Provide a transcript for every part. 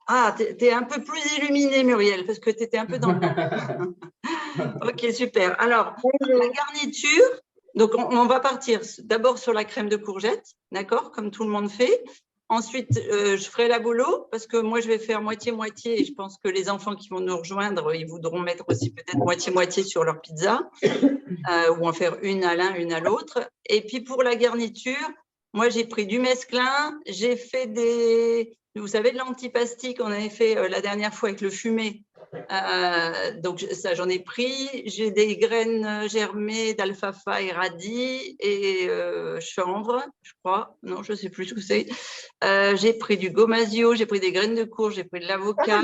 Ah, tu es un peu plus illuminée, Muriel, parce que tu étais un peu dans le blanc. Ok, super. Alors, la garniture, donc on va partir d'abord sur la crème de courgette, d'accord, comme tout le monde fait. Ensuite, je ferai la bolo, parce que moi, je vais faire moitié-moitié, et je pense que les enfants qui vont nous rejoindre, ils voudront mettre aussi peut-être moitié-moitié sur leur pizza, ou en faire une à l'un, une à l'autre. Et puis, pour la garniture, moi, j'ai pris du mesclun, j'ai fait vous savez, de l'antipasti qu'on avait fait la dernière fois avec le fumé. Donc, ça, j'en ai pris. J'ai des graines germées d'alfalfa et radis et chanvre, je crois. Non, je ne sais plus ce que c'est. J'ai pris du gomasio, j'ai pris des graines de courge, j'ai pris de l'avocat.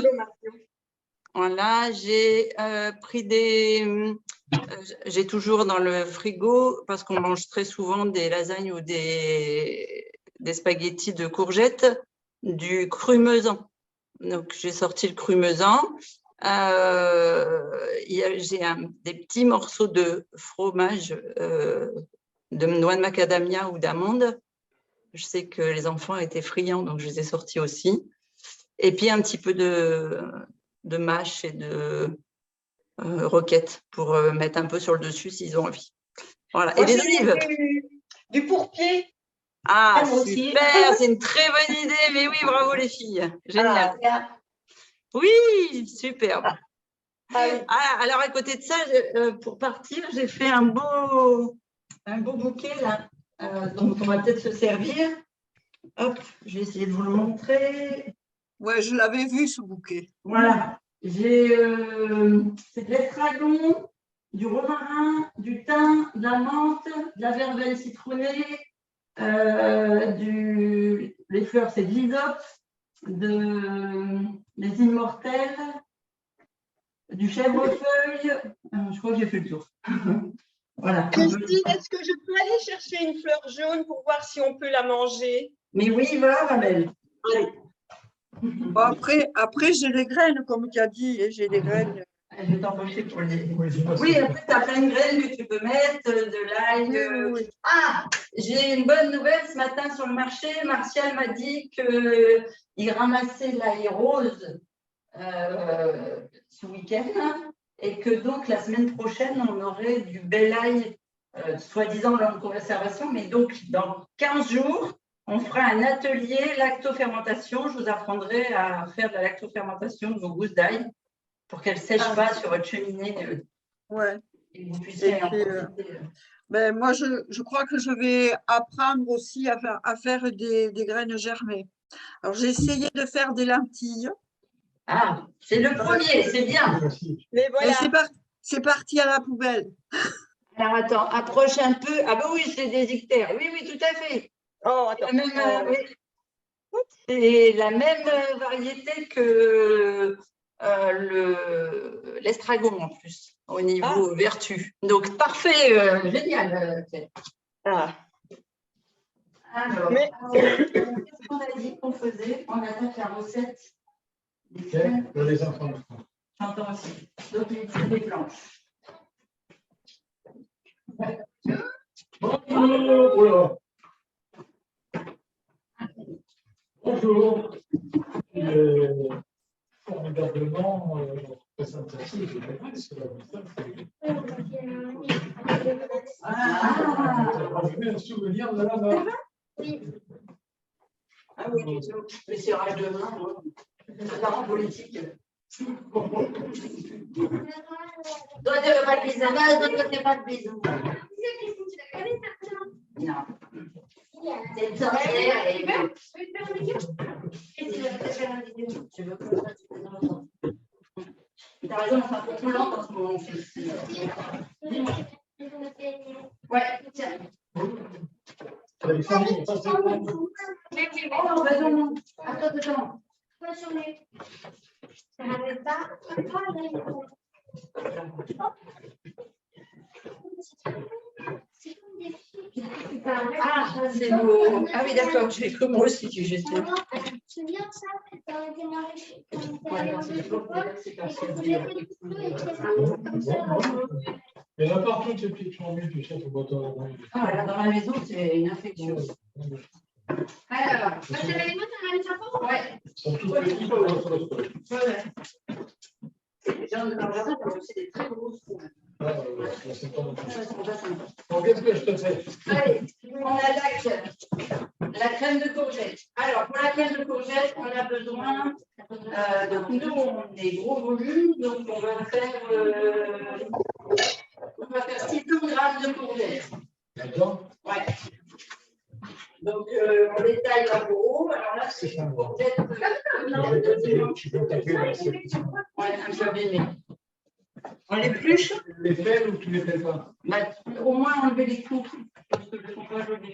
Voilà, j'ai pris j'ai toujours dans le frigo, parce qu'on mange très souvent des lasagnes ou des spaghettis de courgettes, du crumeusan. Donc, j'ai sorti le crumeusan. J'ai des petits morceaux de fromage de noix de macadamia ou d'amande. Je sais que les enfants étaient friands, donc je les ai sortis aussi. Et puis, un petit peu de mâche et de roquettes pour mettre un peu sur le dessus s'ils ont envie. Voilà. Moi, et les olives. Du pourpier. Ah, super, c'est une très bonne idée. Mais oui, bravo les filles. Génial. Oui, superbe. Ah, oui. Alors, à côté de ça, pour partir, j'ai fait un beau bouquet là, dont on va peut-être se servir. Hop, je vais essayer de vous le montrer. Ouais, je l'avais vu ce bouquet. Voilà. C'est de l'estragon, du romarin, du thym, de la menthe, de la verveine citronnée, les fleurs, c'est de l'hysope, des immortelles, du chèvrefeuille. Je crois que j'ai fait le tour. Voilà. Christine, est-ce que je peux aller chercher une fleur jaune pour voir si on peut la manger? Mais oui, va, ma belle. Allez. Bon, après j'ai les graines, comme tu as dit, j'ai des graines. Je vais t'embaucher pour les… Oui, après, tu as plein de graines que tu peux mettre, de l'ail. Oui. Ah, j'ai une bonne nouvelle ce matin sur le marché. Martial m'a dit qu'il ramassait l'ail rose ce week-end et que donc la semaine prochaine, on aurait du bel ail, soi-disant longue conservation, mais donc dans 15 jours, on fera un atelier lactofermentation. Je vous apprendrai à faire de la lactofermentation de vos gousses d'ail pour qu'elles ne sèchent pas sur votre cheminée. Ouais. Et vous puissiez en profiter. Ben, moi, je crois que je vais apprendre aussi à faire des graines germées. Alors, j'ai essayé de faire des lentilles. Ah, c'est le premier, c'est bien. Mais voilà. C'est parti à la poubelle. Alors, attends, approche un peu. Ah, bah oui, c'est des ictères. Oui, oui, tout à fait. Oh, attends. Oui. C'est la même variété que l'estragon en plus, au niveau vertu. Donc, parfait, génial. Ah. Alors, qu'est-ce qu'on a dit qu'on faisait? On attaque la recette des crèmes. Les enfants. J'entends aussi. Donc, les planches. Bonjour. Bonjour. Formidablement présentatif. Vous avez un souvenir de là-bas? Oui. Ah oui, mais c'est rage de main, c'est parent politique. Toi, tu veux pas de bisous, toi, tu veux pas de bisous. Non. C'est une sorcière et… Tu veux que ça, tu peux dans le temps. T'as raison, c'est un peu trop lent en ce moment. Dis-moi. Ouais, tiens. Les familles, ça c'est bon. Oh, bah non. Attends. Ah, c'est beau. Ah oui, d'accord, je vais comme moi aussi, tu juste. C'est bien ça, quand on était mariés. Il y en a partout ces petites formules du chef au bâton. Ah, là, dans la maison, c'est une infection. Alors, Ouais. sont tous petits sur le sol. Les gens de leur jardin ont aussi des très grosses rouges. C'est pas non plus. On va sympa. Bon, qu'est-ce que je te fais? Allez, on attaque la crème de courgette. Alors, pour la crème de courgette, on a besoin, donc nous, on a des gros volumes, donc on va faire 600 grammes de courgette. D'accord? Ouais. Donc, on détaille la peau. Alors là, c'est une courgette. Tu peux taper dans cette question. Ouais, un peu abîmée. On l'épluche. Tu les fais ou tu les fais pas? Bah, au moins enlever les coups. Parce que je ne pas joli.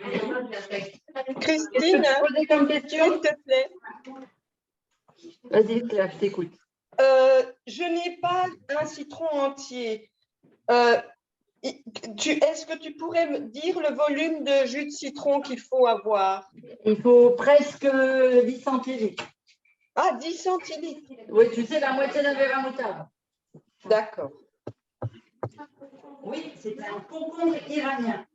Christine, Posez comme question. s'il te plaît. Vas-y, Claire, je t'écoute. Je n'ai pas un citron entier. Est-ce que tu pourrais me dire le volume de jus de citron qu'il faut avoir? Il faut presque 10 centilitres. Ah, 10 centilitres. Oui, tu sais, la moitié d'un verre à moutarde. D'accord. Oui, c'est un concombre iranien.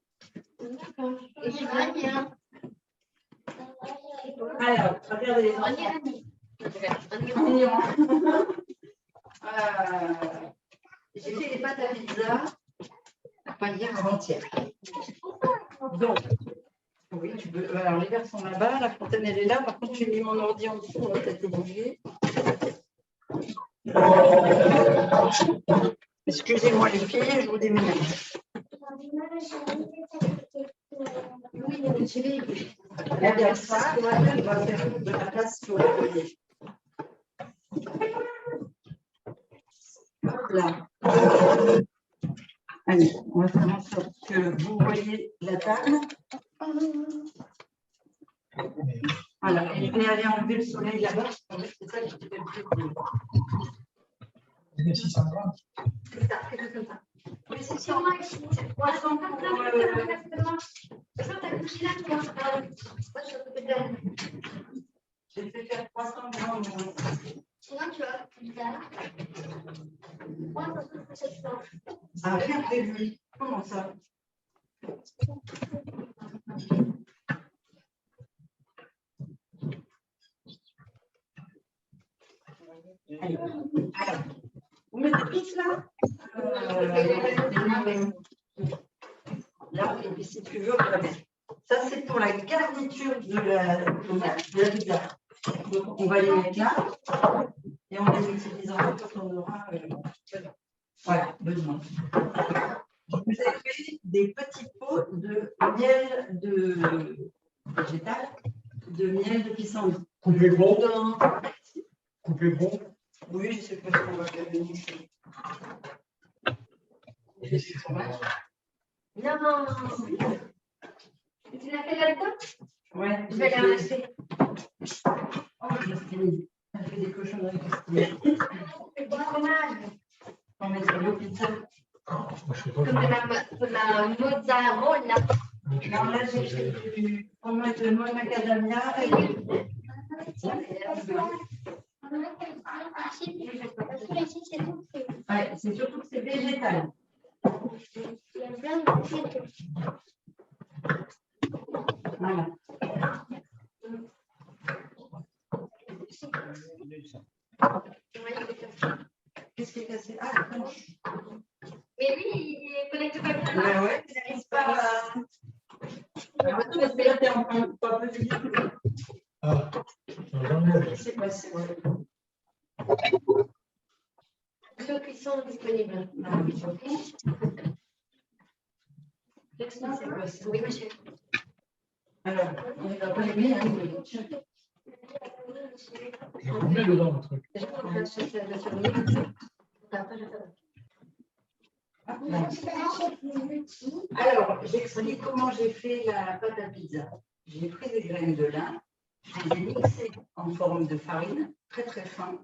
Alors, regardez les enfants. Mignon. J'ai fait des pâtes à pizza, pas hier, avant-hier. Donc, oui, tu peux. Alors, les verres sont là-bas, la fontaine, elle est là. Par contre, j'ai mis mon ordi en dessous, on va peut-être le bouger. Excusez-moi les filles, je vous déménage. Regarde ça, on va faire de la place sur le collier. Là. Allez, on va faire en sorte que vous voyez la table. Voilà, et je vais aller enlever le soleil là-bas. C'est ça qui fait le plus cool. Il y a 600 grammes. C'est ça, quelque chose comme ça. Oui, c'est ça. J'ai fait faire 300 grammes. Sinon, tu vois, plus tard. Moi, parce que c'est ça. Ah, rien prévu. Comment ça? Allez. Alors, vous mettez tous là? Là, et puis si tu veux, on va mettre. Ça, c'est pour la garniture de la pizza. Donc, on va les mettre là. Et on les utilisera quand on aura. Voilà, besoin. Je vous ai fait des petits pots de miel de végétal, de miel de pissenlit. Coupé gros. Coupé gros. Oui, je sais pas si on va faire venir. Non, tu l'as fait là-dedans? Ouais, Je vais la racheter. Oh, Christine, elle fait des cochonneries, Christine. C'est du fromage. On met sur le pizza. Moi, je sais pas. Comme la mozzarella. Non, là, j'ai fait du fromage de noix macadamia. Ouais, c'est surtout que c'est végétal. Il y a plein de trucs. Voilà. Qu'est-ce qui est cassé? Ah, la planche. Mais lui, il ne connecte pas bien. Ouais, ouais, il n'arrive pas à. Alors, tout est là, t'es en train de pas peu vite. Ah, j'en ai. Qu'est-ce qui s'est passé? Ceux qui sont disponibles. Non, mais c'est ok. Qu'est-ce qui s'est passé? Oui, monsieur. Alors, on ne va pas aimer, hein, mais Il y a combien dedans, le truc? Alors, j'explique comment j'ai fait la pâte à pizza. J'ai pris des graines de lin, je les ai mixées en forme de farine, très très fin.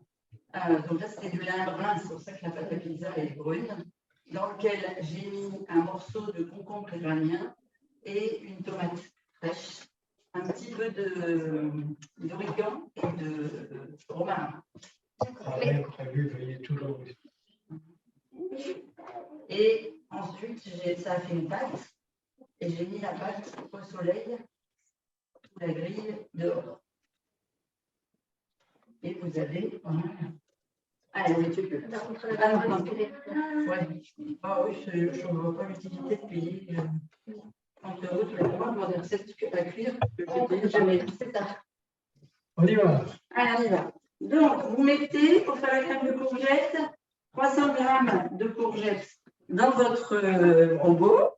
Donc là, c'était du lin brun, c'est pour ça que la pâte à pizza est brune, dans lequel j'ai mis un morceau de concombre iranien et une tomate fraîche, un petit peu d'origan et de romarin. Pareil, prévu, veillez toujours. Et ensuite, ça a fait une pâte et j'ai mis la pâte au soleil sous la grille dehors. Et vous avez. Allez, mais tu peux. Ouais. Ah oui, je ne vois pas l'utilité de payer 30 € tous les mois pour des recettes à cuire que je n'ai jamais vues. C'est ça. On y va. Allez, on y va. Donc, vous mettez, pour faire la crème de courgette, 300 g de courgettes dans votre robot.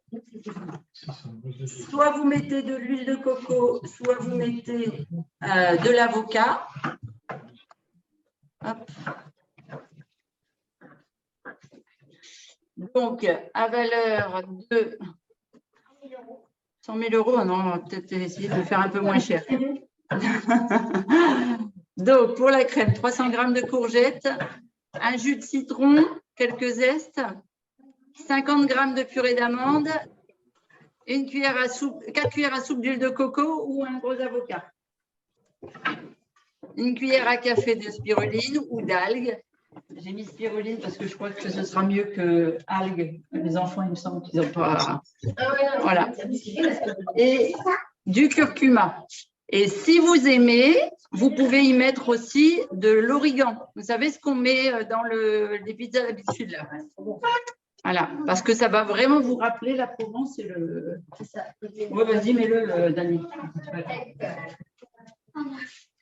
Soit vous mettez de l'huile de coco, soit vous mettez de l'avocat. Hop. Donc, à valeur de 100 000 €, non, on va peut-être essayer de faire un peu moins cher. Donc, pour la crème, 300 g de courgettes, un jus de citron, quelques zestes, 50 g de purée d'amande, 4 cuillères à soupe d'huile de coco ou un gros avocat. Une cuillère à café de spiruline ou d'algues. J'ai mis spiruline parce que je crois que ce sera mieux que algues. Les enfants, il me semble qu'ils n'ont pas. Voilà. Et du curcuma. Et si vous aimez, vous pouvez y mettre aussi de l'origan. Vous savez ce qu'on met dans les pizzas d'habitude là. Voilà, parce que ça va vraiment vous rappeler la Provence et le. Oui, vas-y, mets-le, Dani.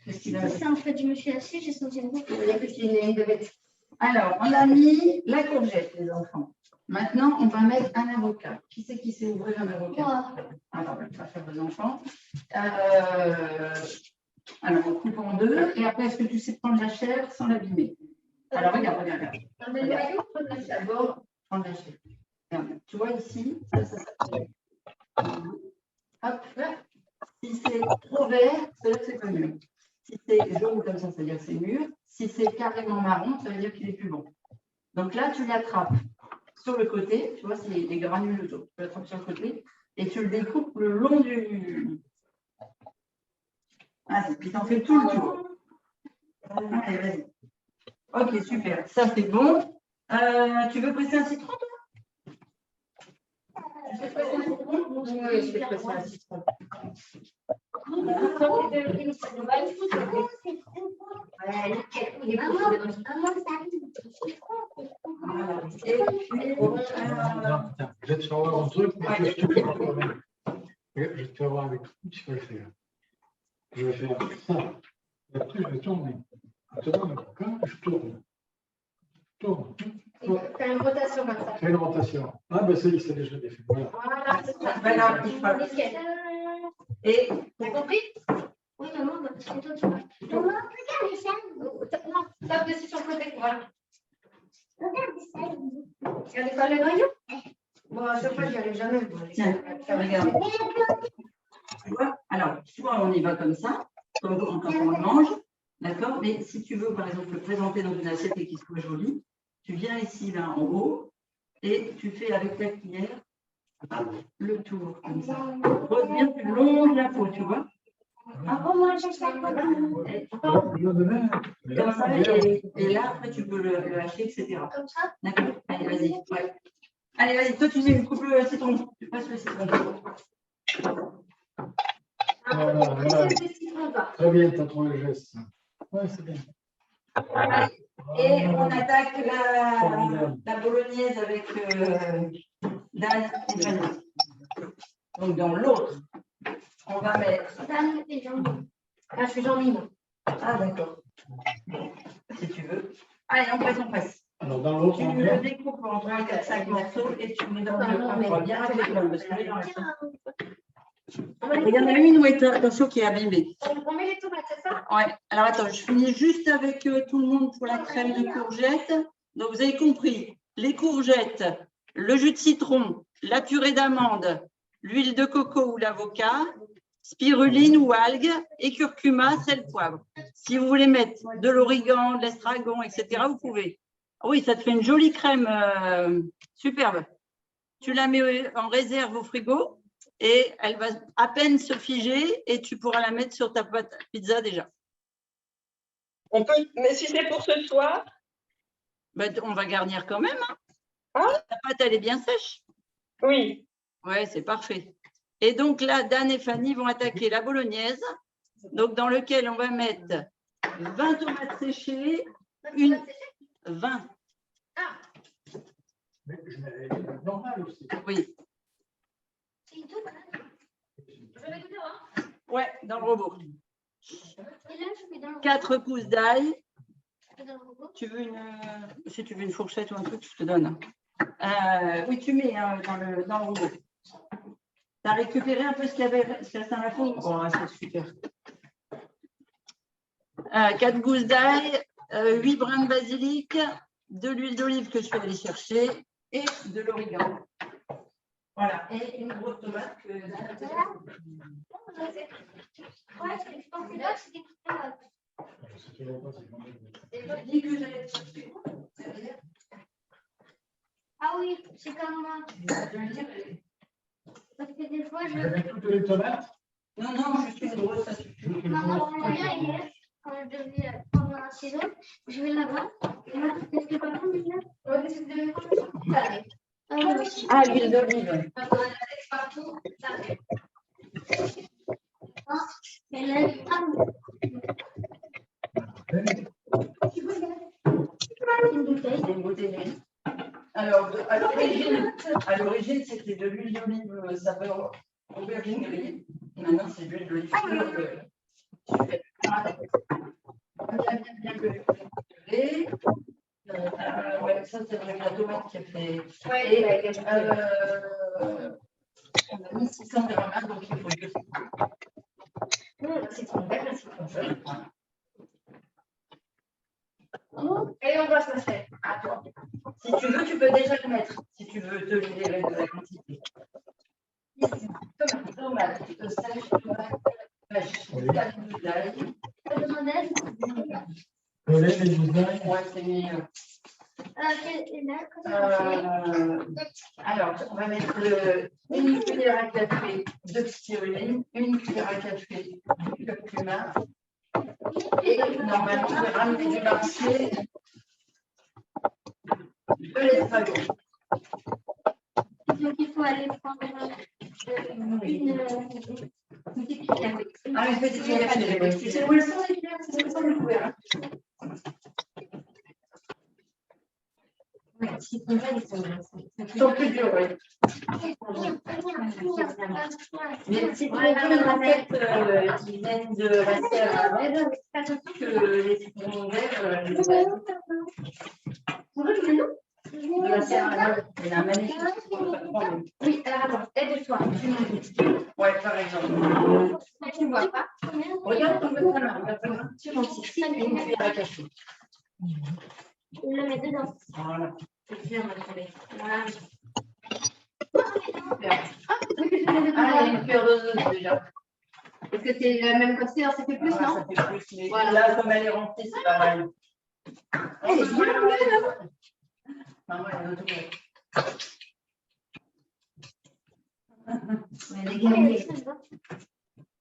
Ça, en fait, je me suis assise, j'ai senti un goût. Alors, on a mis la courgette, les enfants. Maintenant, on va mettre un avocat. Qui c'est qui sait ouvrir un avocat? Alors, on va faire vos enfants. Alors, on coupe en deux. Et après, est-ce que tu sais prendre la chair sans l'abîmer? Alors, regarde. D'abord, prendre la chair. Regarde. Tu vois ici, ça s'appelle. Hop, là. Si c'est trop vert, c'est là que c'est pas mûr. Si c'est jaune comme ça veut dire que c'est mûr. Si c'est carrément marron, ça veut dire qu'il est plus bon. Donc là, tu l'attrapes sur le côté, tu vois, c'est les granules autour. Tu l'attrapes sur le côté et tu le découpes le long du. Ah, puis t'en fais tout le tour. Allez, vas-y. Ok, super. Ça, c'est bon. Tu veux presser un citron, toi? Tu sais presser un citron? Oui, je vais presser un citron. Je vais te faire voir un truc, mais je te fais quand même. Je vais te faire voir avec tout ce qu'il faut faire. Je vais faire ça. Et après, je vais tourner. Je tourne, je tourne. Tourne. Fais une rotation comme ça. Fais une rotation. Ah, ben ça y est, c'est déjà fait. Voilà. Voilà, c'est ça. Voilà, et t'as compris? Oui, maman, parce que toi, tu vois. Maman, regarde ça. Non, tape dessus sur le côté. Voilà. Regarde ça. Regardez pas le noyau? Bon, à chaque fois, j'y arrive jamais. tiens, regarde. Tu vois? Alors, soit on y va comme ça, comme quand on le mange, d'accord? Mais si tu veux, par exemple, le présenter dans une assiette et qu'il soit joli, tu viens ici, là, en haut, et tu fais avec ta cuillère le tour, comme ça. Bien plus long de la peau, tu vois? Moi, je sais pas. Comme ça, et là, après, tu peux le hacher, etc. Comme ça? D'accord? Allez, vas-y. Ouais. Allez, vas-y. Toi, tu coupes le citron. Tu passes le citron. Très bien, tu as trouvé le geste. Oui, c'est bien. Et on attaque la bolognaise avec Dan et Fanny. Donc, dans l'autre, on va mettre. Dan et Jean-Louis. Ah, je suis Jean-Louis, moi. Ah, d'accord. Si tu veux. Allez, on presse. Alors, dans l'autre, Tu on le met. découpes en 3, 4, 5 morceaux et tu mets dans le. On va bien avec le parce que là, il en reste un. Il y en a une où est attention qui est abîmée. On met les tomates, c'est ça? Ouais. Alors attends, je finis juste avec tout le monde pour la crème de courgettes. Donc vous avez compris, les courgettes, le jus de citron, la purée d'amande, l'huile de coco ou l'avocat, spiruline ou algues et curcuma, sel, poivre. Si vous voulez mettre de l'origan, de l'estragon, etc., vous pouvez. Oui, ça te fait une jolie crème superbe. Tu la mets en réserve au frigo. Et elle va à peine se figer et tu pourras la mettre sur ta pâte à pizza déjà. On peut, mais si c'est pour ce soir, Ben, on va garnir quand même. Hein. Ah. La pâte, elle est bien sèche. oui. Ouais, c'est parfait. Et donc là, Dan et Fanny vont attaquer la bolognaise, donc dans lequel on va mettre 20 tomates séchées, 20. Mais je mets normal aussi. Oui. C'est tout, hein. Je vais goûter, hein. Ouais, dans le robot. Et là, je mets dans le 4 pousses d'ail. dans le robot. Tu veux si tu veux une fourchette ou un truc, je te donne. Oui, tu mets dans le robot. Tu as récupéré un peu ce qu'il y avait, ce qu'il y a dans la four? Oh, c'est super. 4 gousses d'ail, 8 brins de basilic, de l'huile d'olive que je vais aller chercher et de l'origan. Voilà. Et une grosse tomate que Ouais, je pensais là que c'était tout ça. je dis que j'allais te chercher. Ah oui, c'est comme moi. Parce que des fois, Je mets toutes les tomates. Non, non, juste une grosse, ça suffit. Maman, hier, quand je devais prendre un ciseau, je vais là-bas. Et là, qu'est-ce que papa me dit? Ouais, qu'est-ce que tu devais prendre? Ah, l'huile d'olive. Partout. Et là, une bouteille. Une bouteille d'huile. Alors, à l'origine, c'était de l'huile d'olive saveur aubergine grillée. Maintenant, c'est de l'huile d'olive. Super. Bien grillée. Ouais, ça, c'est vrai que la tomate qui a fait. Et on a mis 600 grammes, donc il faut que c'est trop belle, c'est trop belle. Et on va se passer. À toi. Si tu veux, tu peux déjà le mettre. Si tu veux te libérer de la quantité. Tomate, sèche, tomate, pêche, 4 gousses d'ail. Coller les gousses d'ail. Ouais, c'est meilleur. Alors, on va mettre une cuillère à café de spiruline, une cuillère à café de curcuma. Et normalement, je vais ramener du marché de l'estragon. Donc, il faut aller prendre une petite cuillère. Ah, une petite cuillère à café. C'est où le sang des cuillères? C'est le sang du couvert. Oui, si tu veux, ils sont plus durs, oui. Les petites recettes qui viennent de la serre à red, que les citrons verts, de la serre à red, il y en a un magnifique. Oui, alors attends, aide-toi. Ouais, par exemple. Tu ne vois pas. Regarde ton peu de main, regarde ta main. Tu m'en tires une cuillère à café. Je le mets dedans. Voilà. C'est bien, ma chérie. Voilà. Ah, il y a une cuillère d'osmose déjà. Est-ce que c'est la même quantité? Ça fait plus, Ah, non? ça fait plus, mais Voilà. là, comme elle est remplie, c'est pas mal. Elle est bien remplie, là. Maman, elle a tout fait. Elle est gagnée.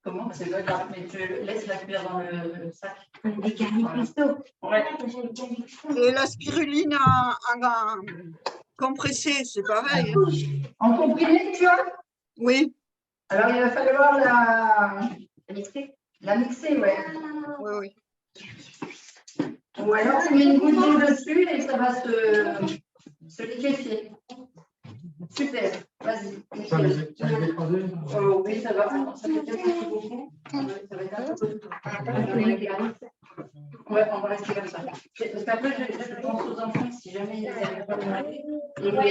Comment? C'est pas grave, mais tu laisses la cuillère dans le sac. Des garnis cristaux. Ouais. Et la spiruline en compressé, c'est pareil. Hein. En comprimé, tu vois? Oui, Alors, il va falloir la mixer. La mixer, ouais. oui, oui. Ou alors, tu mets une goutte d'eau dessus et ça va se liquéfier. Super, vas-y. Ça les écraser. Oui, ça va. Ça fait peut-être beaucoup. Ça va être un peu tout. Ouais, on va rester comme ça. Parce qu'après, je pense aux enfants, si jamais ils n'avaient pas de mal. Et on va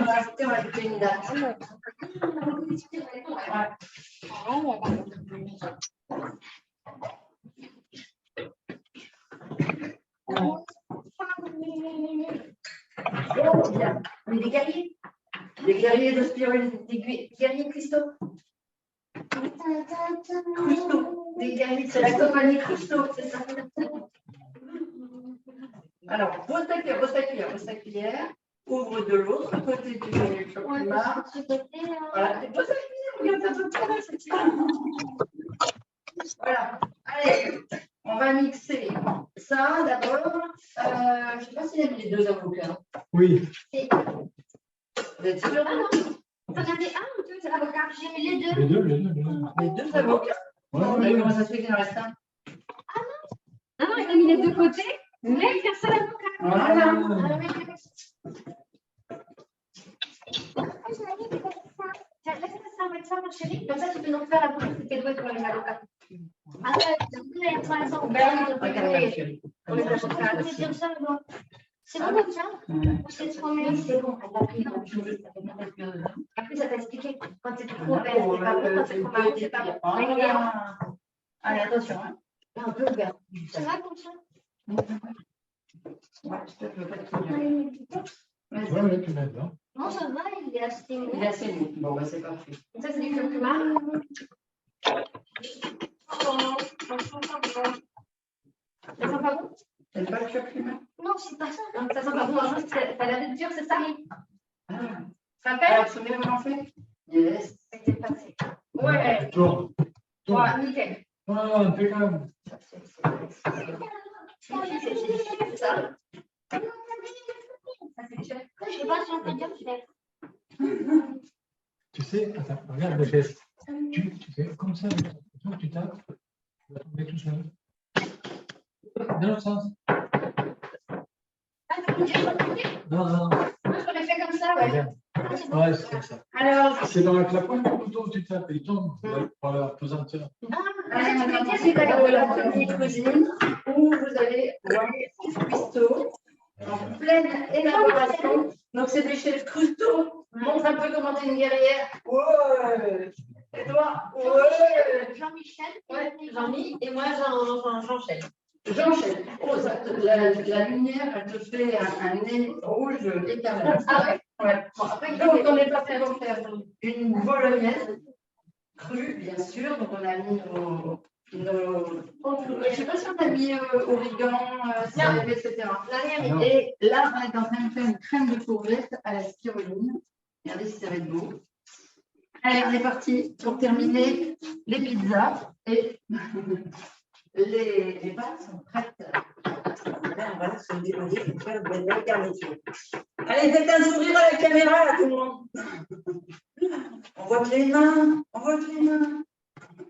rajouter, on va ajouter une date. Bien. Mais des guerriers. Des guerriers de spiruline, des guerriers cristaux. Cristaux. Des guerriers, c'est la compagnie Cristaux, c'est ça. Alors, pose ta cuillère, ouvre de l'autre côté du curcuma. Voilà, pose ta cuillère, regarde ta cuillère, c'est ça. Voilà, allez, on va mixer ça d'abord. Je ne sais pas s'il y a les deux avocats. Oui. Vous êtes sûr? T'en avais un ou deux avocats? J'ai mis les deux. Les deux. Les deux avocats? Ouais, Mais comment ça se fait qu'il en reste un? Non, non, il a mis les deux côtés, mais faire ça la main. Voilà. Tiens, laisse-moi ça, on va ça, ma chérie. Comme ça, tu peux nous faire la bouche de tes doigts pour les malocats. Après, on les a fait. C'est comme ça, moi. C'est bon comme ça? C'est trop mieux, c'est bon. Après, ça t'a expliqué. Quand c'est trop vert, c'est pas bon. Quand c'est trop marron, c'est pas bon. Allez, attention. Hein. Un peu vert. Ça va comme ça? Ouais, je peux pas trop bien. Ouais, tu mets dedans. Non, ça va, il est assez mou. Il est assez mou. Bon, bah, c'est parfait. Ça, c'est du curcuma. Ça sent pas bon? T'aimes pas le curcuma? Non, c'est pas ça. Non, ça sent pas bon. Juste, ça a l'air d'être dur, c'est ça? Ah. Ça rappelle? Alors, ce même en fait? Yes. C'est passé. Ouais. Tourne. Tourne. Ouais, nickel. Voilà, impeccable. C'est ça. Je sais pas si on peut dire chef. Tu sais, attends, regarde le geste. Tu fais comme ça, tu tapes, tu vas tomber tout seul. Dans l'autre sens. Ah, tu peux dire, Non, non. moi, je l'aurais fait comme ça, ouais. Regarde. Ouais, c'est comme ça. Alors, C'est dans la pointe du couteau, tu tapes et il tombe par la pesanteur. c'est d'accord. La petite cuisine où vous allez voir des cuistots en pleine élaboration. Donc, c'est des chefs Cousteau. Montre un peu comment tu es une guerrière. Ouais. Et toi? Ouais. Jean-Michel. Ouais, Jean-Mi. Et moi, j'enchaîne. J'enchaîne. Oh, la lumière, elle te fait un nez rouge écarlate. Ah ouais? Ouais. Bon, après, donc, on est parti pour faire une bolognaise crue, bien sûr. Donc, on a mis nos je ne sais pas si on a mis origan, sel, etc. Et là, on est en train de faire une crème de courgette à la spiruline. Regardez si ça va être beau. Allez, on est parti pour terminer les pizzas. Et les pâtes sont prêtes. Là, on va se déposer pour faire de belles garnitures. Allez, faites un sourire à la caméra, là, tout le monde. On voit que les mains. On voit que les mains.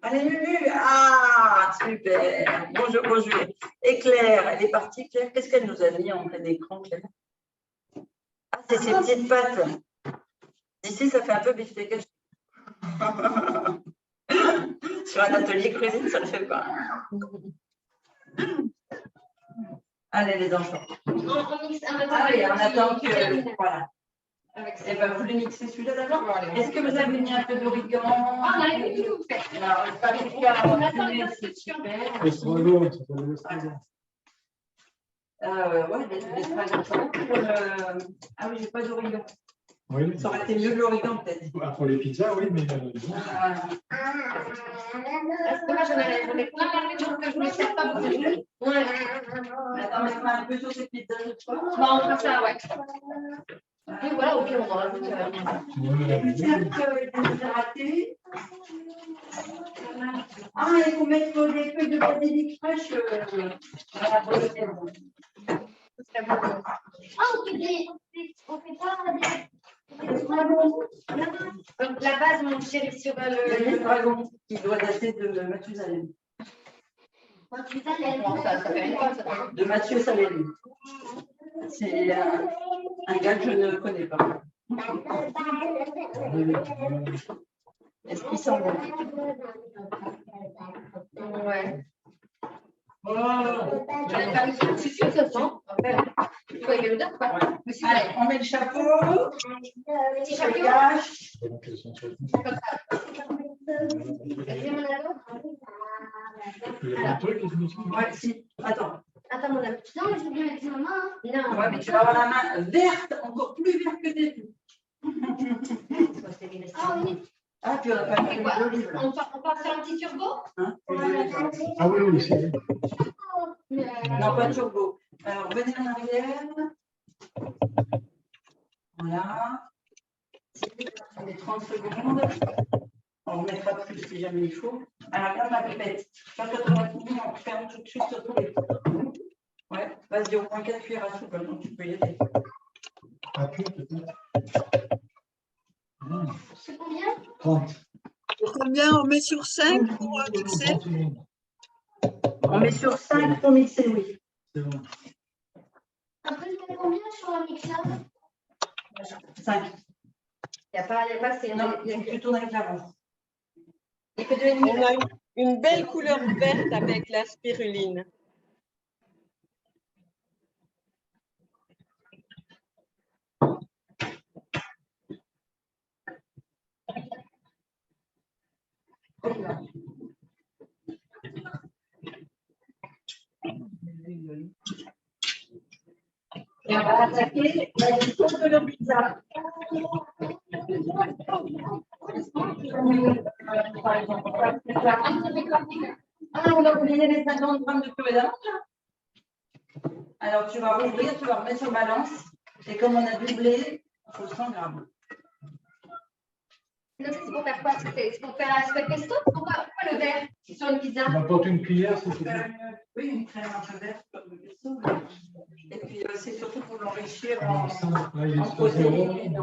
Allez, Lulu. Ah, super. Bonjour, bonjour. Et Claire, elle est partie. Claire, qu'est-ce qu'elle nous a mis en plein écran, Claire? Ah, c'est ces petites pâtes. Ici, ça fait un peu beefsteak. Sur un atelier cuisine, ça ne le fait pas. Allez, les enfants. On mixe un peu. Ah oui, on attend que. Voilà. Et ben, vous voulez mixer celui-là d'abord? Est-ce que vous avez mis un peu d'origan? Ah, on a eu tout fait. Alors, le paprika, On attend une c'est super. Estragon, ça s'appelle l'estragon. Ouais, des estragon. Ah oui, j'ai pas d'origan. Oui. Ça aurait été mieux de l'origan, peut-être. Pour les pizzas, oui, mais. Voilà. Parce que moi, j'en ai plein enlevé donc que je ne sais pas beaucoup. Ouais. Attends, mais on un peu sur ces pizzas de fois. Bon, on fera ça, ouais. Et voilà, ok, on en rajoute. Déshydraté. Ah, il faut mettre des feuilles de basilic fraîches à la bolognaise. Ah, on fait pas donc la base, mon chéri, sur Le dragon qui doit dater de Mathusalem. De Mathieu Salem. C'est un gars que je ne connais pas. Est-ce qu'il sent bon? Ouais. J'allais faire une succion, ça sent. Il faut égaler l'odeur, quoi. Allez, on met le chapeau. Petit chapeau. Cache. Ouais, si. Attends. Attends, mon ami. Non, mais je veux bien mettre ma main. Non. Ouais, mais tu vas avoir la main verte, encore plus verte que tes pieds. Ah oui. Ah, tu as pas mis l'olive là. On part sur un petit turbo? Hein? Ah oui, oui, c'est. Non, pas de turbo. Alors, venez en arrière. Voilà. On met 30 secondes. On remettra plus si jamais il faut. Alors, regarde ma pipette. Quand on va finir, on ferme tout de suite sur tous les petits. Ouais, vas-y, au moins 4 cuillères à soupe, donc tu peux y aller. À cuire, peut-être. C'est combien? 30. Combien on met sur 5 pour mixer? On met Mais sur 5 pour mixer, oui. C'est bon. Après, je mets combien sur un mixeur? 5. Il n'y a pas assez. Non, il y a que tu tournes avec la roue. Il y a que 2,5. On a une belle couleur verte avec la spiruline. Et on va attaquer la sauce de leur pizza. Ah, on a oublié les 50 grammes de purée d'amande. Alors, tu vas rouvrir, tu vas remettre sur balance. Et comme on a doublé, il faut 100 grammes. Donc, c'est pour faire quoi? C'est pour faire un spec pesto? Pourquoi le vert sur une pizza? On apporte une cuillère, c'est tout. Oui, une crème un peu verte comme le pesto. Et puis, c'est surtout pour l'enrichir en Là, il est à protéines. zéro. Il ne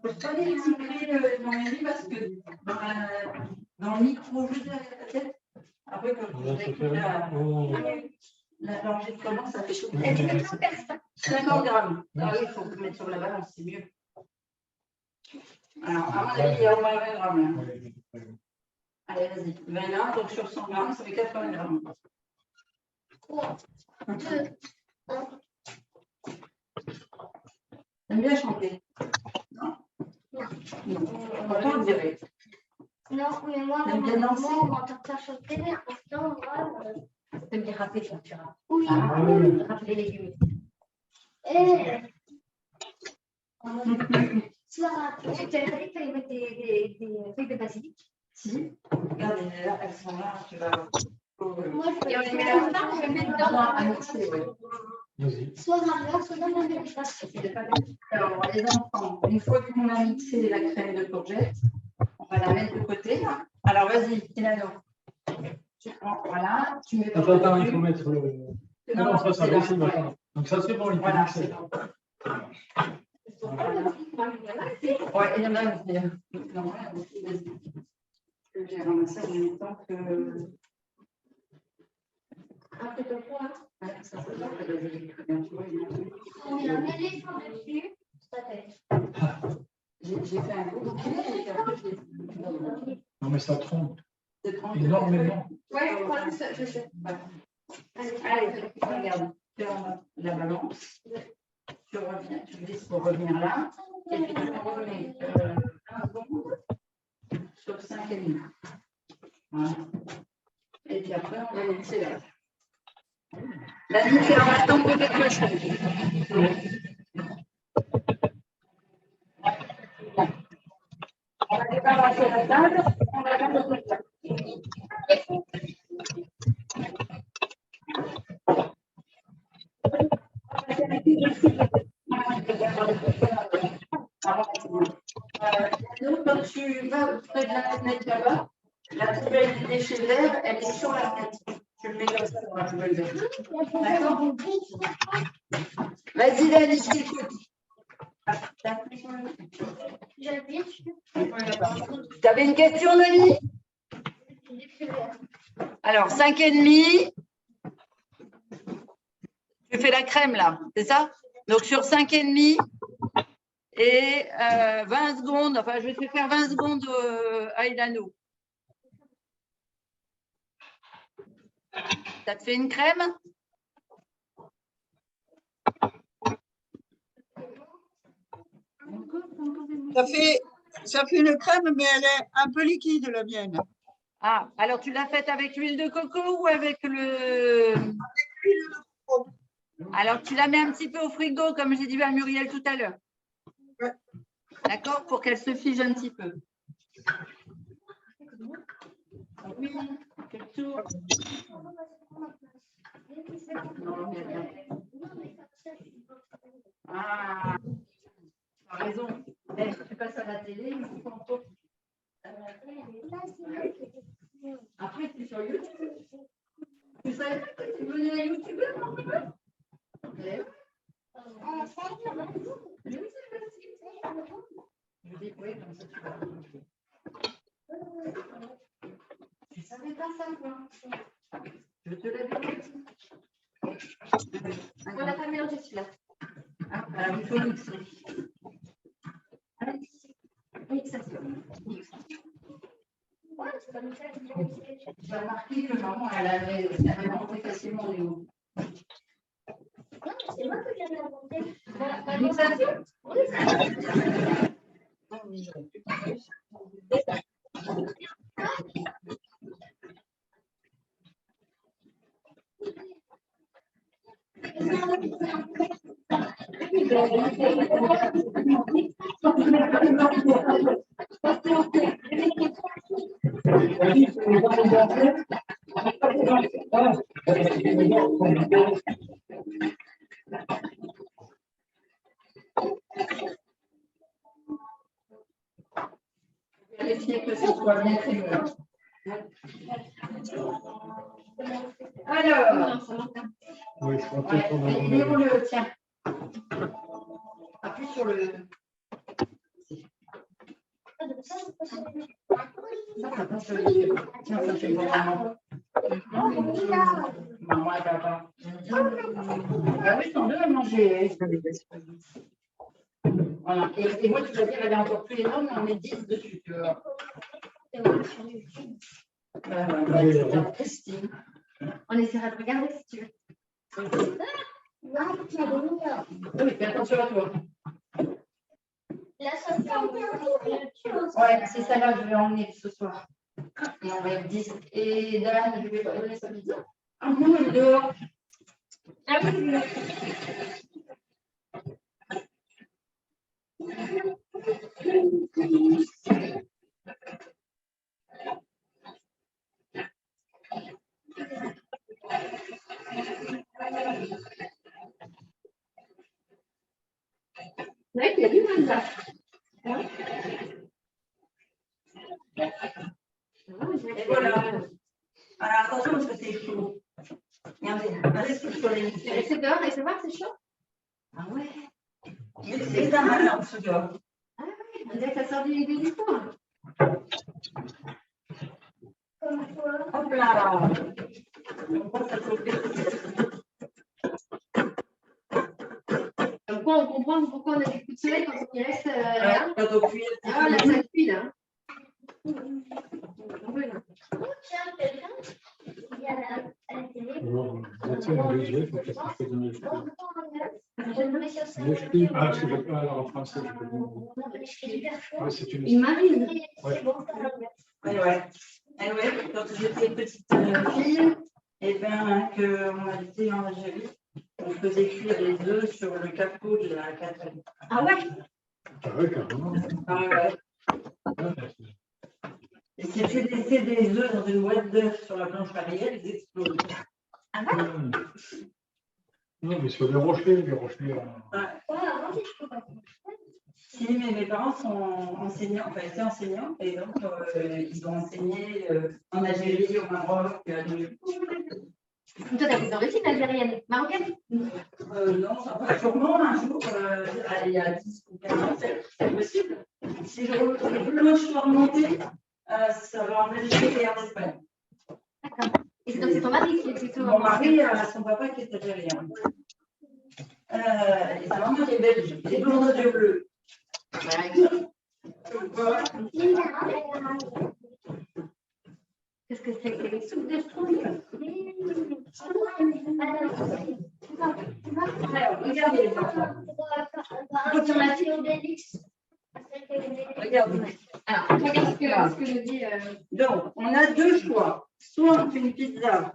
faut pas les sucrer dans les riz parce que dans le micro-jus derrière la tête, après, quand vous avez l'enregistrement, ça fait chaud. Et tu mets tout perse. 50 grammes. Ah oui, il faut le mettre sur la balance, c'est mieux. Alors, à mon avis, il y a au moins 20 grammes. Là. Allez, vas-y. 20 grammes, donc sur 100 grammes, ça fait 80 grammes. 3, 2, 1. T'aimes bien chanter? Non? Non. On va pas le dire. Non, mais moi, T'aimes bien danser? on m'entend pas chanter, mais pourtant, moi, T'aimes bien rapper quand tu rappes? oui, Rapper les légumes. et ça, tu t'avais pas dit qu'il fallait mettre des feuilles de basilic? Si. Regarde, elles sont là, tu vas. Moi, je vais les mélanger, je vais mettre dans Vas-y. soit graveur, soit dans la même place. Alors, les enfants, une fois qu'on a mixé la crème de courgette, on va la mettre de côté. Là. Alors, vas-y, Tinano. Tu prends, voilà, tu mets. Attends, il faut mettre le. Non, ça c'est va, là. c'est bon. Donc, ça, c'est bon, il faut Voilà, mixer. c'est bon. Ouais, il y en a aussi. Non, vas-y. J'ai ramassé en même temps que. Un peu de poids. Ouais, ça, c'est bon, vas-y, très bien. Tu vois, On met un éléphant dessus. Ça fait. j'ai fait un gros bouquet et après, je l'ai. Non, mais ça trompe C'est 30. énormément. Ouais, voilà, je sais. Allez, regarde. Tu as la balance. Tu reviens, tu me dis pour revenir là. Et puis tu remets 1 seconde sur 5,5. Voilà. Et puis après, on va mixer là. La mixer en même temps que quelque chose. On va débarrasser la table. On va la mettre au plat. Quand tu vas près de la fenêtre là-bas, la poubelle des déchets verts, elle est sur la fenêtre. Tu le mets comme ça dans la poubelle verte. D'accord? Vas-y, Dani, je t'écoute. J'appuie dessus. Tu avais une question, Dani? Alors, 5,5. Tu fais la crème là, c'est ça? Donc sur 5,5 et 20 secondes, enfin je vais te faire 20 secondes à Ilano. Ça te fait une crème? Ça fait une crème, mais elle est un peu liquide, la mienne. Ah, alors tu l'as faite avec l'huile de coco ou avec le… Alors tu la mets un petit peu au frigo, comme j'ai dit à Muriel tout à l'heure. Ouais. D'accord? Pour qu'elle se fige un petit peu. Oui, quel tour. Ah, tu as raison. Tu passes à la télé, il faut qu'on tourne. Après, tu es sur YouTube. Tu savais pas que tu venais à YouTube? Je dis oui, comme ça tu vas. Ça fait pas ça, moi. Je te l'avais dit. On n'a pas mélangé celui-là. Ah, alors il faut mixer. Mixation. Tu vas remarquer que maman, elle avait monté facilement les mots. Non, c'est moi qui viens de l'inventer. La mixation. Vérifier que ce soit bien crémeux. Alors, Oui, je crois ouais, qu'on il est où le tien? Appuie sur le. Ça passe le. Tiens, ça fait bon maman. Maman, elle va pas. Ah oui, t'en deux à manger. Voilà. Et moi, tu vas dire, elle est encore plus énorme, mais on met 10 dessus, tu vois. Christine. On essaiera de regarder si tu veux. Oui, fais attention à toi. Là, ça fait Ouais, c'est celle-là que je vais emmener ce soir. Et on va être 10. Et Dan, je vais pas donner sa pizza. Ah non, elle est dehors. Ah oui, il y a du monde là. Et voilà. Alors attention parce que c'est chaud. Regardez, regardez ce que je peux les Tu vas laisser dehors et savoir c'est chaud. Ah ouais. Mais c'est ça maintenant, ce gars. Ah oui, on dirait que ça sort du four. Hop là. Donc on comprend pourquoi on a des coups de soleil quand on y reste là. Quand on cuit. Ah là, ça cuit là. Tiens, quelqu'un qui a la télé. Non, la tienne, elle est jouée, faut qu'elle se fasse donner le choix. Le Je film, ah, je ne sais pas, alors en français, je peux dire. Ouais, c'est une Il m'arrive. Ouais. Et ouais, quand j'étais petite fille, et bien qu'on habitait en Algérie, on faisait cuire les œufs sur le capot de la Catherine. Ah ouais. Ah ouais, carrément. Ah ouais. Et si tu laissais des œufs dans une boîte d'œufs sur la planche arrière, ils explosent. Ah ouais. Non, mais sur les rochers. Si, mais mes parents sont enseignants, enfin étaient enseignants, et donc ils ont enseigné en Algérie, au Maroc, à New York. Toi, t'as des origines algériennes, marocaines? Non, ça va sûrement un jour, il y a 10 ou 15 ans, c'est possible. Si je suis remontée, ça va en Algérie et en Espagne. D'accord. Et donc c'est ton mari qui est plutôt. Mon mari a son papa qui est algérien. Et sa maman qui est belge, les blondes aux yeux bleus. Qu'est-ce que c'est que les soupes de strudel? Regardez. Regardez. Alors, regarde ce que je dis. Donc, on a deux choix. Soit on fait une pizza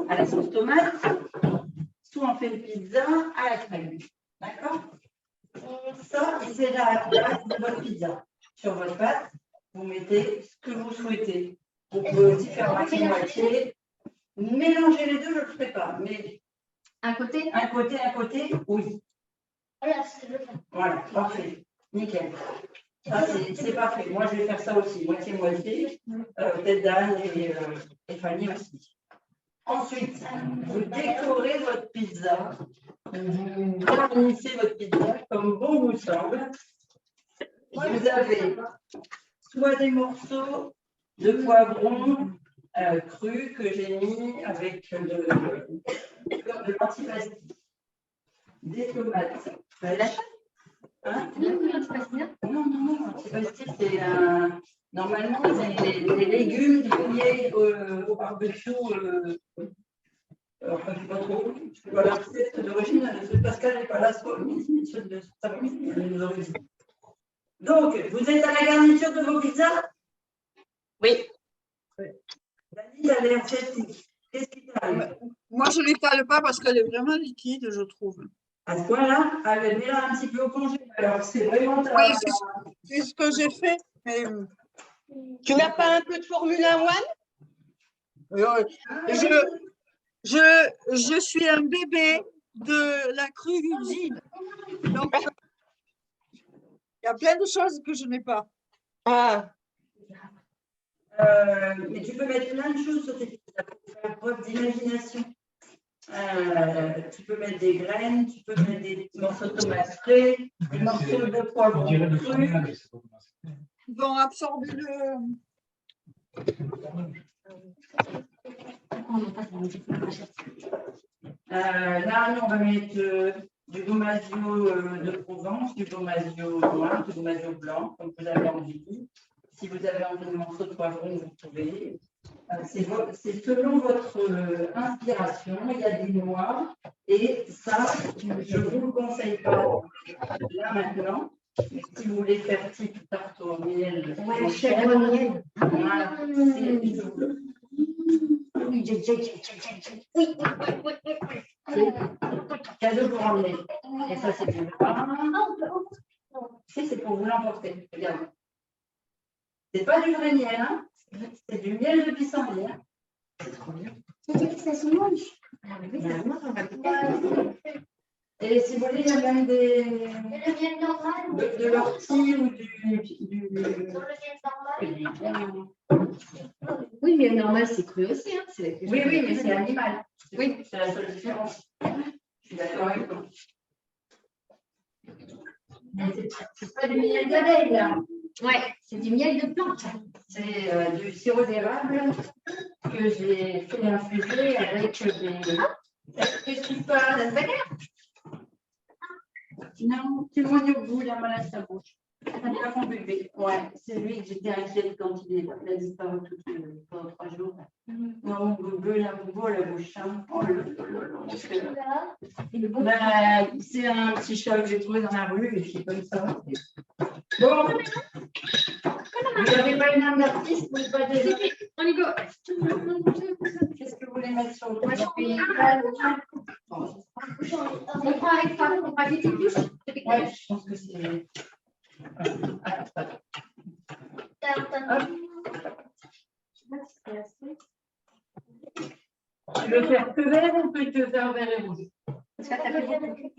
à la sauce tomate, soit on fait une pizza à la crème. D'accord? Ça, c'est la base de votre pizza. Sur votre pâte, vous mettez ce que vous souhaitez. Vous pouvez aussi faire moitié-moitié. Mélanger les deux, je ne le ferai pas. Mais Un côté? un côté, oui. Voilà, ce que je veux faire. Voilà, parfait. Nickel. Ça, c'est parfait. Moi, je vais faire ça aussi, moitié-moitié. Peut-être Dan et Fanny aussi. Ensuite, vous décorez votre pizza. Vous garnissez votre pizza comme bon vous semble. Vous avez soit des morceaux de poivron cru que j'ai mis avec de l'antipasti, des tomates. Hein? Non, l'antipasti, c'est normalement des légumes grillés au barbecue. Enfin, je ne sais pas trop. Voilà, c'est d'origine, Pascal n'est pas là, ceux de sa famille, il nous aurait dit. Donc, vous êtes à la garniture de vos pizzas? Oui. Dani, a l'air sceptique. Qu'est-ce qui t'arrive? Moi, je ne l'étale pas parce qu'elle est vraiment liquide, je trouve. À ce point-là, elle met là un petit peu au congé. Alors, c'est vraiment. Oui, c'est ce que j'ai fait. Mais, Tu n'as pas un peu de Formula One? je suis un bébé de la cuisine. Donc, il y a plein de choses que je n'ai pas. Ah, Mais tu peux mettre plein de choses sur tes pizzas pour faire preuve d'imagination. Tu peux mettre des graines, tu peux mettre des morceaux de tomates frais, des morceaux de poivron On dirait du cru. fromage, je sais pas comment c'est. Ils vont absorber le. Là, nous, on va mettre du gomasio de Provence, du gomasio noir, du gomasio blanc, comme vous avez envie. Si vous avez envie de morceaux de poivron, vous pouvez. C'est selon votre inspiration. Il y a des noix. Et ça, je ne vous le conseille pas là maintenant. Mais si vous voulez faire type tarte au miel, Ouais, chèvre au miel. voilà, c'est double. Cadeau pour emmener. Et ça, c'est du Si, c'est pour vous l'emporter. Regarde. C'est pas du vrai miel, hein. C'est du miel de pissenlit. Hein. C'est trop bien. Et si vous voulez, il y a même de l'ortie ou Oui, mais normal, c'est cru aussi. Hein. Oui, mais c'est animal. Oui, c'est la seule différence. Je suis d'accord avec toi. Mais c'est pas du miel d'abeille, là. Ouais, c'est du miel de plante. C'est du sirop d'érable que j'ai fait infuser avec des. Qu'est-ce qui se passe? Non, tu vois au bout, la malade sa bouche. C'est pas mon bébé. Ouais, c'est lui que j'étais inquiète quand il a disparu pendant 3 jours. Non, mon bébé, la bouche. Hein. Oh là là. C'est un petit chat que j'ai trouvé dans la rue et qui est comme ça. Bon. Vous n'avez pas une âme d'artiste, vous pas des. On y go. Qu'est-ce que vous voulez mettre sur le toit? On prend avec toi, on prend des petites bûches. Ouais, je pense que c'est. Tu veux faire que vert ou que tu veux faire vert et rouge? Parce que tu as fait beaucoup.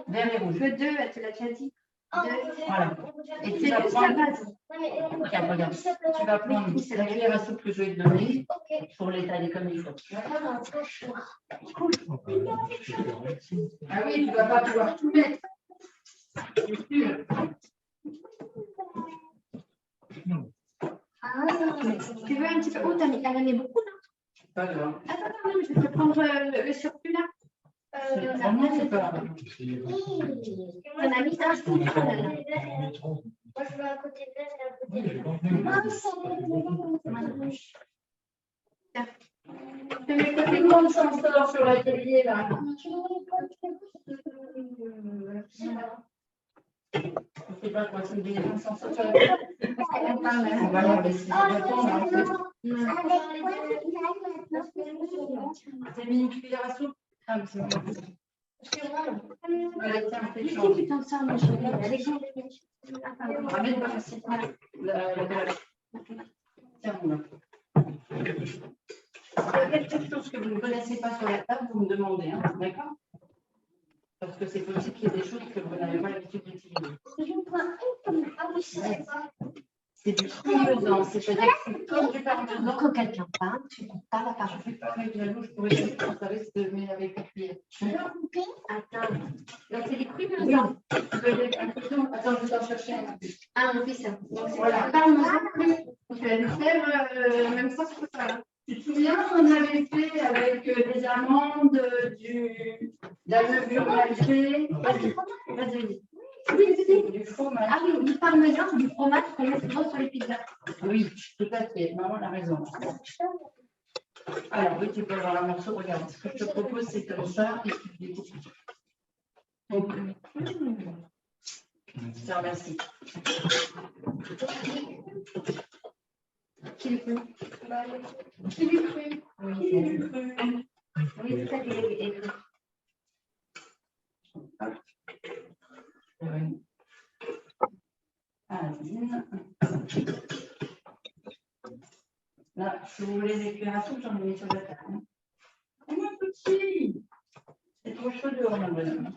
Vert et rouge. Que 2, elle te l'a déjà dit. Voilà. Et tu vas prendre. Regarde. Tu vas prendre la cuillère à soupe que je vais te donner pour l'étaler comme il faut. Ah oui, tu ne vas pas pouvoir tout mettre. C'est sûr. Tu veux un petit peu. Oh, elle en est beaucoup là. Pas grave. Attends, je vais te prendre le surplus là. Vraiment, c'est pas grave. On a mis ça. Moi, je veux à côté de l'âge et à côté de Tu mets que des grandes senseurs sur l'atelier là. Je sais pas quoi, c'est des grandes senseurs sur l'atelier. On va leur laisser répondre. T'as mis une cuillère à soupe? Ah, mais c'est bon. Voilà, tiens, fais chaud. Putain, ça, moi, je vais aller. Ramène pas facile. La tiens, mon gars. Il y a quelque chose que vous ne connaissez pas sur la table, vous me demandez, hein, d'accord? Parce que c'est possible qu'il y ait des choses que vous n'avez pas l'habitude d'utiliser. C'est du parmesan, c'est-à-dire que c'est comme du parmesan. Quand quelqu'un parle, tu ne coupes pas la Je parole. ne fais pas avec la bouche pour essayer de ça risque de mettre avec la cuillère. Attends. Là, c'est des crues, Oui. non? Attends, je vais t'en chercher un. Ah, on fait ça. Donc, c'est Voilà. le parmesan cru. Tu vas le faire même sans que ça. de la levure maltée. Vas-y. Du fromage. Ah oui, du parmesan, c'est du fromage qu'on met souvent sur les pizzas. Oui, tout à fait. Maman a raison. Alors, oui, tu peux avoir un morceau. Regarde, ce que je te propose, c'est comme ça. Et tu découpes. Je te remercie. Qui le cru? Qui le cru? Oui, c'est du cru. Oui, c'est ça qui est cru. Là, si vous voulez des cuillères à soupe, j'en ai mis sur la table. Oh, mon petit! C'est trop chaud dehors, mon bonhomme.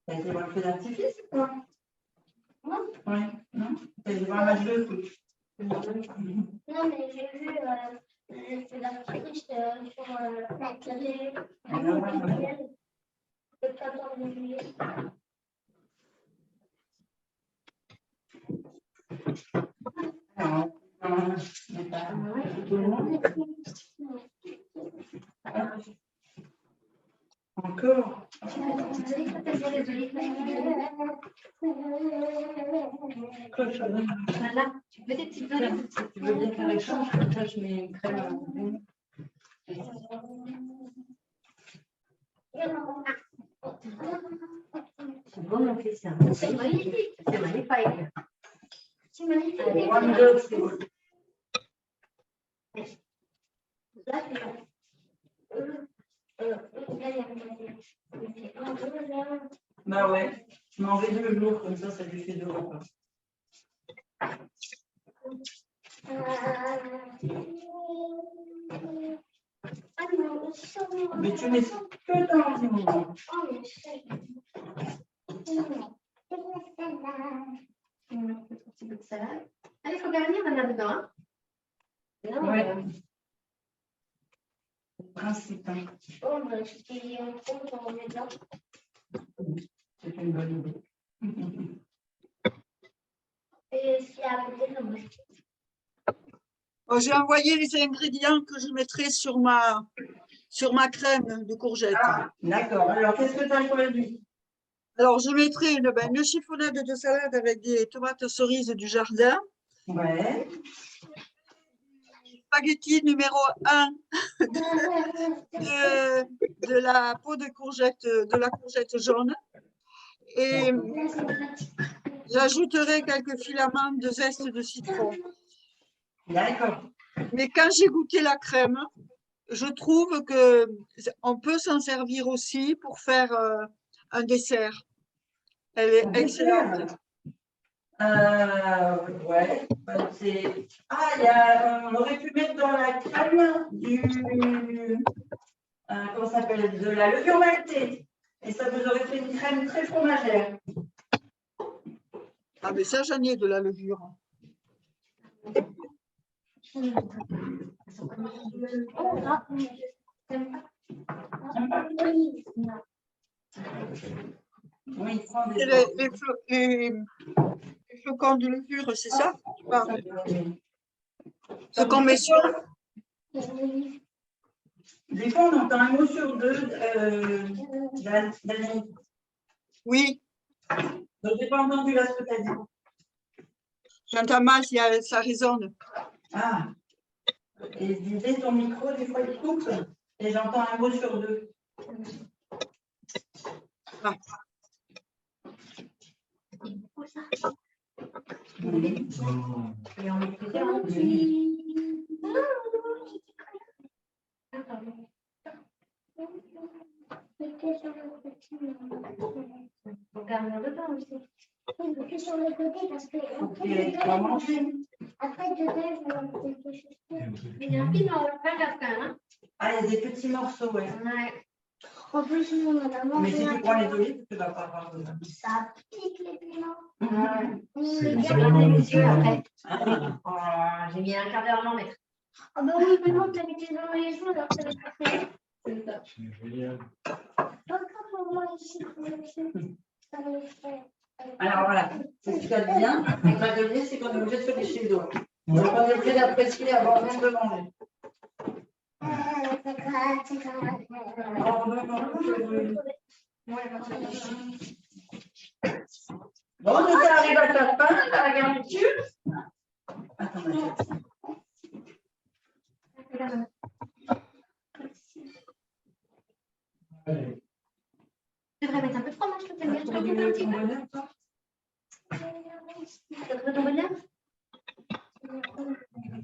T'as été voir le feu d'artifice ou quoi? Oui, non? T'as été voir un match de foot? Non, mais j'ai vu le feu d'artifice sur la télé. Le 14 juillet. Non, non, mais pas tout le monde. Encore? Voilà, peut-être tu peux. Si tu veux bien faire échange, comme ça je mets une crème. C'est bon, mon fils. C'est magnifique. C'est magnifique. C'est magnifique. Wonderful. Là, c'est Bah ouais, je m'en vais 2 jours, comme ça lui fait 2 repas. Mais tu mets que dans le moment. Un petit peu de salade. Allez, il faut garnir, on a dedans. Hein? Non, Ouais. Le principe, hein. Oh, bah, je suis en compte, on met dedans. C'est une bonne idée. Et c'est à côté de moi. Oh, j'ai envoyé les ingrédients que je mettrai sur ma crème de courgette. Ah, d'accord. Alors, qu'est-ce que tu as choisi? Alors, je mettrai une chiffonnade de salade avec des tomates cerises du jardin. Ouais. Spaghetti numéro 1 de la peau de courgette, de la courgette jaune. Et j'ajouterai quelques filaments de zeste de citron. D'accord. Mais quand j'ai goûté la crème, je trouve qu'on peut s'en servir aussi pour faire un dessert. Elle est excellente. Ouais. On aurait pu mettre dans la crème comment ça s'appelle, de la levure maltée. Et ça vous aurait fait une crème très fromagère. Ah, mais ça, j'en ai de la levure. Oui, prends des Les flocons de levure, c'est ça? Ce qu'on met sur. Des fois, on entend un mot sur 2 d'Annie. Oui, Donc, je n'ai pas entendu là ce que tu as dit. j'entends mal, ça résonne. Ah. Et je disais, ton micro, des fois, il coupe. Et j'entends un mot sur 2. Ah. Oui. Et on met plusieurs. On garnir dedans aussi. Oui, mais sur le côté parce que Et tu vas manger. après dedans, je vais mettre quelque chose. Il y a un petit dans le pain d'Afghan. Hein? Ah, il y a des petits morceaux, ouais. Ouais. En plus, nous, on a mangé. Mais si tu prends les olives, tu ne vas pas avoir de Ça pique les piments. Ouais. C'est Bien bien délicieux après. Oh, j'ai mis un quart d'heure à l'en mettre. Ah bah oui, mais non, t'as mis tes dans les joues, alors ça va être fait. C'est ça. C'est génial. Pas grave pour moi ici. Alors voilà, c'est ce qu'il y a de bien. On va donner, c'est qu'on est obligé de se lécher les doigts. Donc on est obligé d'apprécier avant même de manger. Bon, nous arrive à ta fin, à la garniture. Attends, ma chérie. Allez. Tu devrais mettre un peu de fromage, je peux bien. Tu peux mettre un petit peu. Ça te donne ton bonheur?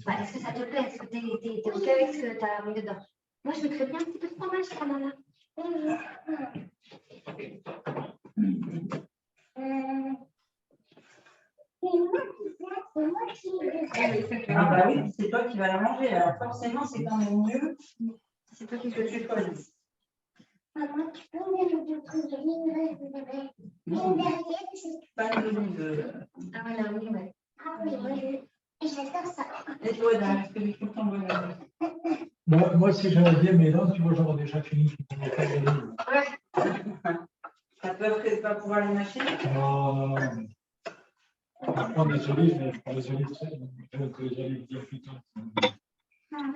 Est-ce que ça te plaît? Est-ce que t'es OK avec ce que tu as mis dedans? Moi, je mettrais bien un petit peu de fromage, ça, Nana. Ah bah oui, c'est toi qui vas la manger. Alors forcément, c'est quand même mieux. C'est toi qui choisis. Maman, tu peux mettre deux trucs de ligne, Non, derrière, pas une olive. Ah voilà, oui, ouais. ah oui, j'adore ça. Et toi, est-ce que tu trouves ton bonheur? Moi, si j'avais bien mes dents, tu vois, j'aurais déjà fini. T'as peur que de ne pas pouvoir les mâcher? Non. Je prends des olives, mais je prends des olives des olives bien cuites.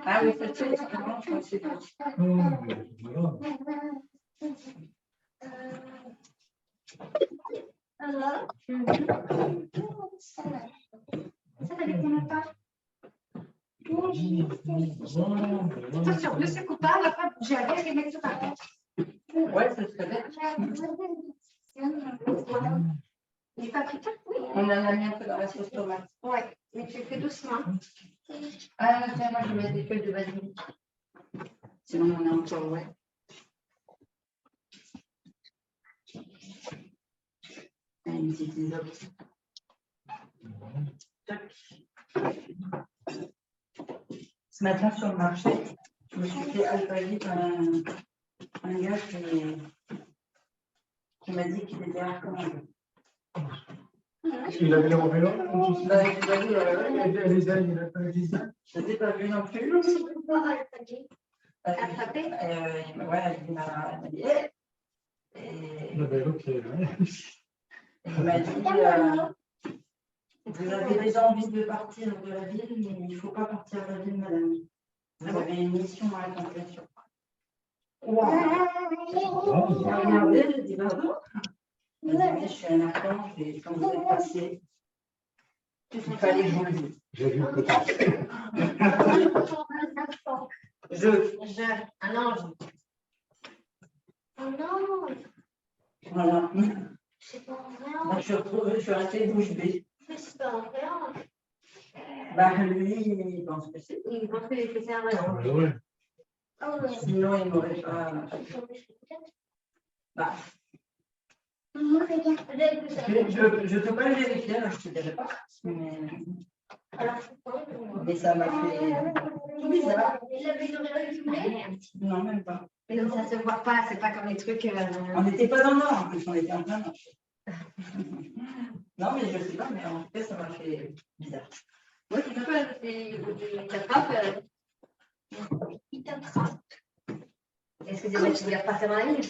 Ah oui, c'est tout, c'est vraiment, je crois que c'est tout. Voilà. Ça, t'avais combien de temps? Attention, ne secoue pas, la fois, j'ai la gage et mettre sur ta tête. Ouais, ça serait bien. Du paprika? Oui. On en a mis un peu dans la sauce tomate. Ouais, mais tu le fais doucement. Ah, tiens, moi, je vais mettre des feuilles de basilic. Sinon, on est encore, ouais. Une petite isope. Ce matin, sur le marché, je me suis fait alpaguer par un gars qui m'a dit qu'il était recommandé. Il avait en vélo. Bah, je l'ai pas vu, Les ailes, il a pas dit ça. je ne l'ai pas vu non plus. Attrapé? Ouais, il m'a dit. Et Le vélo qui est là. il m'a dit vous avez déjà envie de partir de la ville, mais il ne faut pas partir de la ville, madame. Vous avez une mission à accomplir. Wow. J'ai regardé, j'ai dit pardon. Je suis un enfant, et quand vous êtes passé, il fallait que je vous le dise. J'ai vu que Un ange. Oh non, Voilà. c'est pas Donc, je suis restée bouche bée. c'est pas vrai. Bah, lui, il pense que c'est. Il pense que c'est un vrai ange. ouais. Oh ouais. Sinon, il ne m'aurait pas. Bah, Maman, regarde. je ne peux pas le vérifier, alors je ne te dirai pas. Mais ça m'a fait tout bizarre. Il avait une oreille fumée. Non, même pas. Mais donc ça se voit pas, c'est pas comme les trucs. On n'était pas dans le nord, en plus, on était en plein marché. Non, mais je ne sais pas, mais en tout cas, ça m'a fait bizarre. Moi, tu peux pas, il t'attrape. Il t'attrape. Est-ce que tu voulais repasser dans la ligne?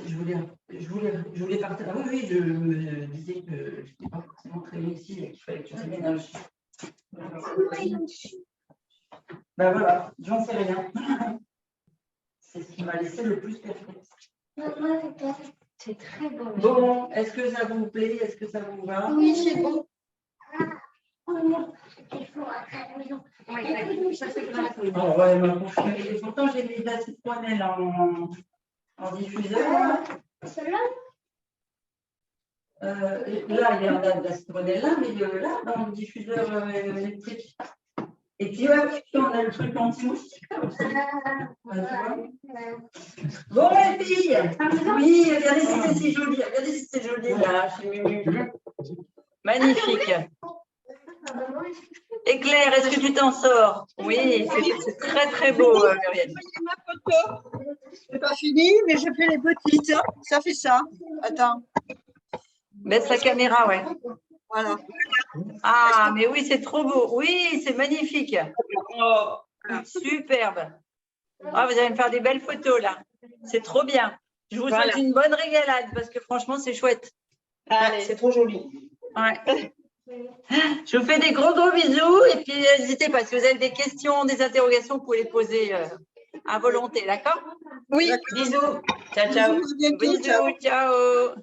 Je voulais partir. Ah oui, je me disais que je n'étais pas forcément très réussie et qu'il fallait que je déménage. Ben voilà, j'en sais rien. C'est ce qui m'a laissé le plus perplexe. Maman, regarde. C'est très beau. Bon, est-ce que ça vous plaît? Est-ce que ça vous va? Oui, c'est bon. Oh non, il faut à la maison. Oui, ça c'est pas la Oh, ouais, ma pauvre chérie. Et pourtant, j'ai mis de la citronnelle en diffuseur. Là, Cela, là, il y a de la citronnelle là, mais là, dans le diffuseur électrique. Et puis, on a le truc anti-moustique là aussi. Bon, les filles, oui, regardez si c'est si joli. Regardez si c'est joli là, chez Mumu. Magnifique. Et Claire, est-ce que tu t'en sors? Oui, c'est très très beau, Muriel. Ma photo. C'est pas fini, mais j'ai fait les petites. Ça fait ça. Attends. Baisse la caméra, ouais. Voilà. Ah, mais oui, c'est trop beau. Oui, c'est magnifique. Oh, superbe. Ah, vous allez me faire des belles photos là. C'est trop bien. Je vous souhaite une bonne régalade parce que franchement, c'est chouette. Allez, c'est trop joli. Ouais. Je vous fais des gros bisous et puis n'hésitez pas, si vous avez des questions, des interrogations, vous pouvez les poser à volonté, d'accord? Oui. Bisous. Ciao, ciao. Bisous, à bientôt, Bisous, ciao. ciao.